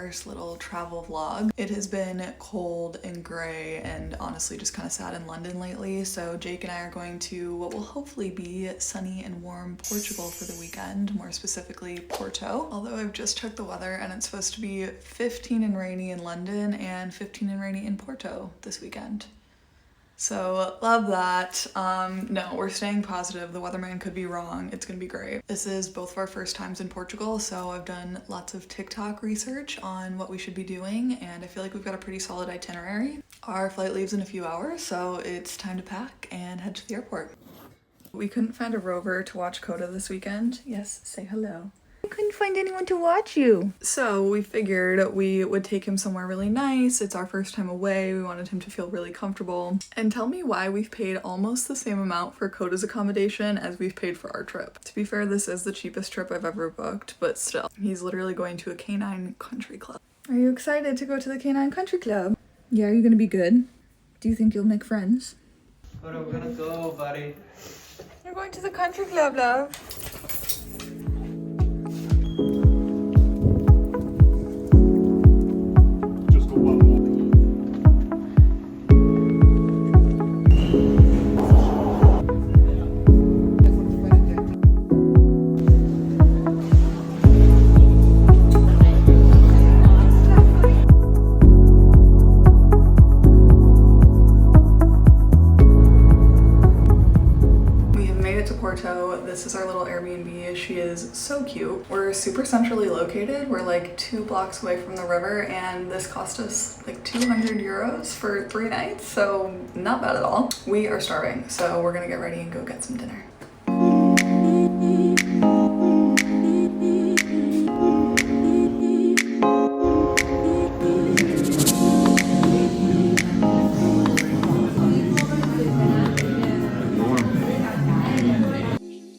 first little travel vlog. It has been cold and gray and honestly just kind of sad in London lately, so Jake and I are going to what will hopefully be sunny and warm Portugal for the weekend, more specifically Porto. Although I've just checked the weather and it's supposed to be 15 and rainy in London and 15 and rainy in Porto this weekend. So love that. No, we're staying positive. The weatherman could be wrong. It's gonna be great. This is both of our first times in Portugal, so I've done lots of TikTok research on what we should be doing, and I feel like we've got a pretty solid itinerary. Our flight leaves in a few hours, so it's time to pack and head to the airport. We couldn't find a rover to watch Coda this weekend. Yes, say hello. I couldn't find anyone to watch you. So we figured we would take him somewhere really nice. It's our first time away. We wanted him to feel really comfortable. And tell me why we've paid almost the same amount for Coda's accommodation as we've paid for our trip. To be fair, this is the cheapest trip I've ever booked, but still, he's literally going to a canine country club. Are you excited to go to the canine country club? Yeah, are you gonna be good? Do you think you'll make friends? Coda, we're gonna go, buddy. You're going to the country club, love. This is our little Airbnb. She is so cute. We're super centrally located. We're like 2 blocks away from the river, and this cost us like 200 euros for 3 nights, so not bad at all. We are starving, so we're gonna get ready and go get some dinner.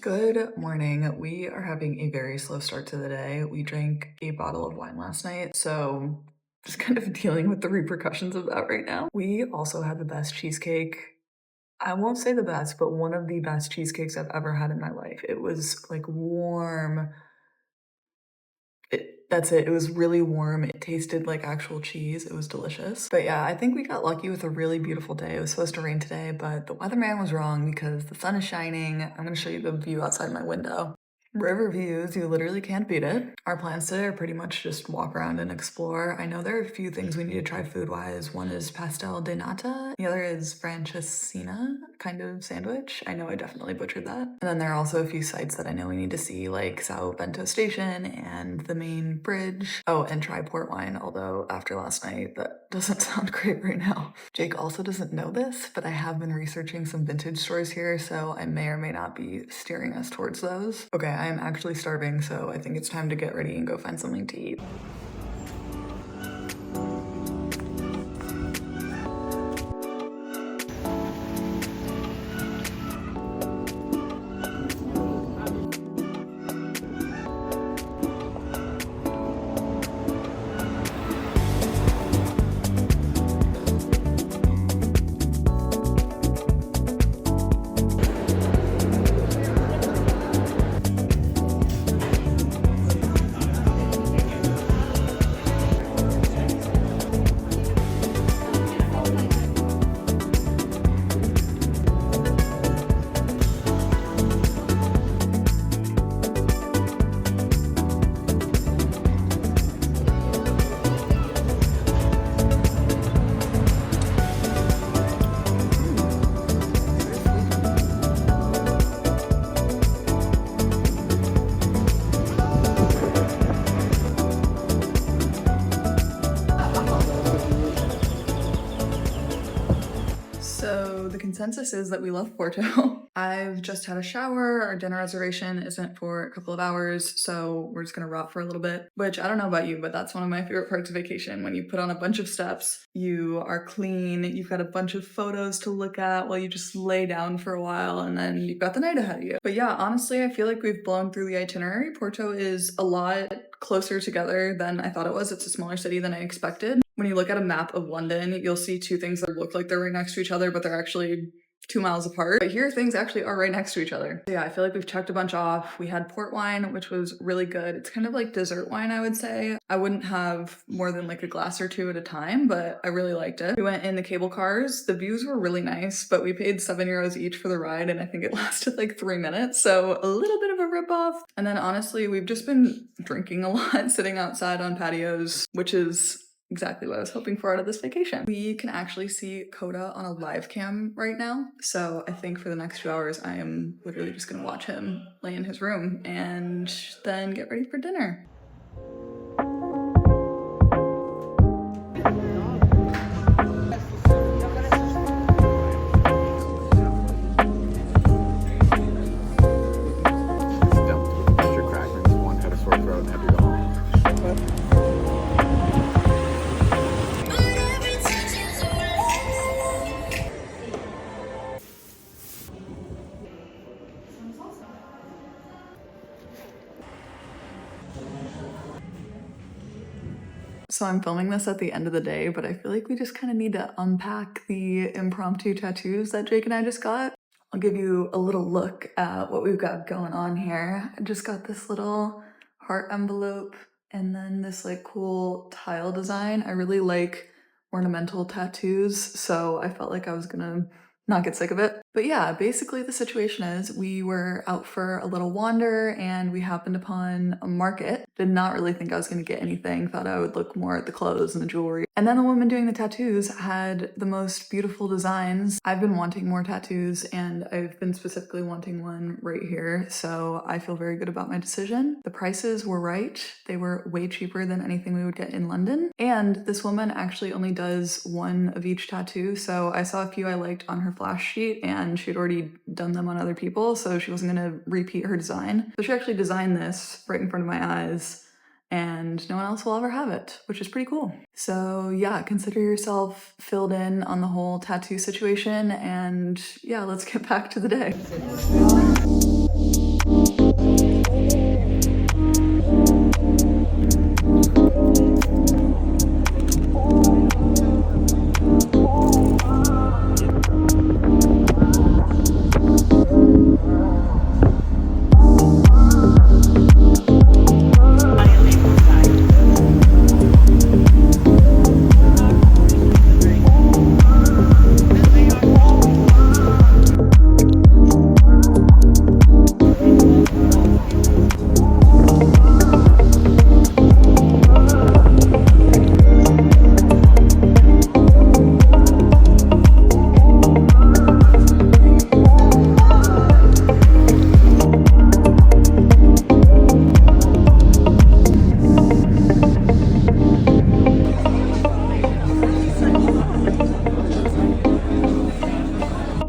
Good morning. We are having a very slow start to the day. We drank a bottle of wine last night, so just kind of dealing with the repercussions of that right now. We also had the best cheesecake. I won't say the best, but one of the best cheesecakes I've ever had in my life. It was like warm. That's it. It was really warm. It tasted like actual cheese. It was delicious. But yeah, I think we got lucky with a really beautiful day. It was supposed to rain today, but the weatherman was wrong because the sun is shining. I'm going to show you the view outside my window. River views, you literally can't beat it. Our plans today are pretty much just walk around and explore. I know there are a few things we need to try food-wise. One is pastel de nata. The other is francesinha kind of sandwich. I know I definitely butchered that. And then there are also a few sites that I know we need to see, like Sao Bento Station and the main bridge. Oh, and try port wine, although after last night, that doesn't sound great right now. Jake also doesn't know this, but I have been researching some vintage stores here, so I may or may not be steering us towards those. Okay, I am actually starving, so I think it's time to get ready and go find something to eat. Consensus is that we love Porto. I've just had a shower. Our dinner reservation isn't for a couple of hours, so we're just gonna rot for a little bit, which I don't know about you, but that's one of my favorite parts of vacation. When you put on a bunch of steps, you are clean, you've got a bunch of photos to look at while you just lay down for a while, and then you've got the night ahead of you. But yeah, honestly, I feel like we've blown through the itinerary. Porto is a lot closer together than I thought it was. It's a smaller city than I expected. When you look at a map of London, you'll see 2 things that look like they're right next to each other, but they're actually 2 miles apart, but here things actually are right next to each other. So yeah, I feel like we've checked a bunch off. We had port wine, which was really good. It's kind of like dessert wine, I would say. I wouldn't have more than like a glass or two at a time, but I really liked it. We went in the cable cars. The views were really nice, but we paid €7 each for the ride, and I think it lasted like 3 minutes, so a little bit of a ripoff. And then honestly, we've just been drinking a lot, sitting outside on patios, which is exactly what I was hoping for out of this vacation. We can actually see Coda on a live cam right now, so I think for the next 2 hours I am literally just gonna watch him lay in his room and then get ready for dinner. So I'm filming this at the end of the day, but I feel like we just kind of need to unpack the impromptu tattoos that Jake and I just got. I'll give you a little look at what we've got going on here. I just got this little heart envelope and then this like cool tile design. I really like ornamental tattoos, so I felt like I was gonna not get sick of it. But yeah, basically the situation is we were out for a little wander and we happened upon a market. Did not really think I was gonna get anything, thought I would look more at the clothes and the jewelry. And then the woman doing the tattoos had the most beautiful designs. I've been wanting more tattoos and I've been specifically wanting one right here, so I feel very good about my decision. The prices were right. They were way cheaper than anything we would get in London. And this woman actually only does one of each tattoo, so I saw a few I liked on her flash sheet and she'd already done them on other people, so she wasn't gonna repeat her design. So she actually designed this right in front of my eyes and no one else will ever have it, which is pretty cool. So yeah, consider yourself filled in on the whole tattoo situation, and yeah, let's get back to the day.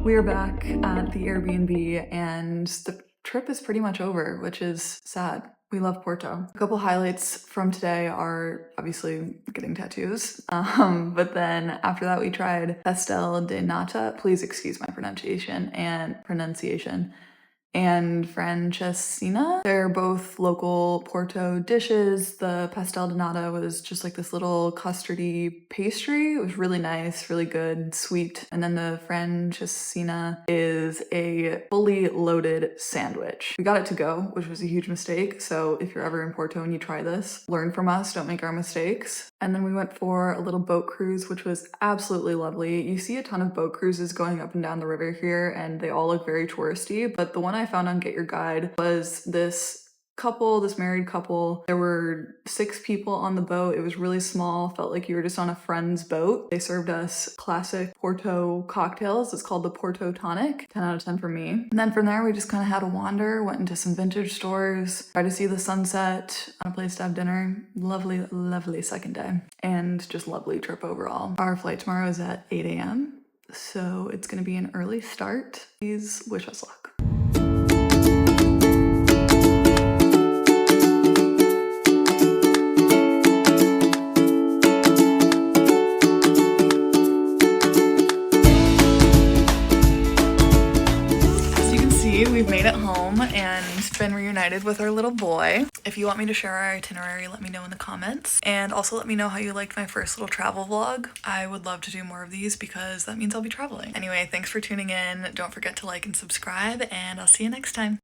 We're back at the Airbnb and the trip is pretty much over, which is sad. We love Porto. A couple highlights from today are obviously getting tattoos, but then after that we tried pastel de nata, please excuse my pronunciation, and francesinha. They're both local Porto dishes. The pastel de nata was just like this little custardy pastry. It was really nice, really good, sweet. And then the francesinha is a fully loaded sandwich. We got it to go, which was a huge mistake. So if you're ever in Porto and you try this, learn from us, don't make our mistakes. And then we went for a little boat cruise, which was absolutely lovely. You see a ton of boat cruises going up and down the river here, and they all look very touristy, but the one I found on Get Your Guide was this married couple. There were 6 people on the boat. It was really small, felt like you were just on a friend's boat. They served us classic Porto cocktails. It's called the Porto Tonic. 10 out of 10 for me. And then from there, we just kind of had a wander, went into some vintage stores, tried to see the sunset, on a place to have dinner. Lovely, lovely second day. And just lovely trip overall. Our flight tomorrow is at 8 a.m. So it's gonna be an early start. Please wish us luck. We've made it home, and been reunited with our little boy. If you want me to share our itinerary, let me know in the comments. And also let me know how you liked my first little travel vlog. I would love to do more of these because that means I'll be traveling. Anyway, thanks for tuning in. Don't forget to like and subscribe, and I'll see you next time.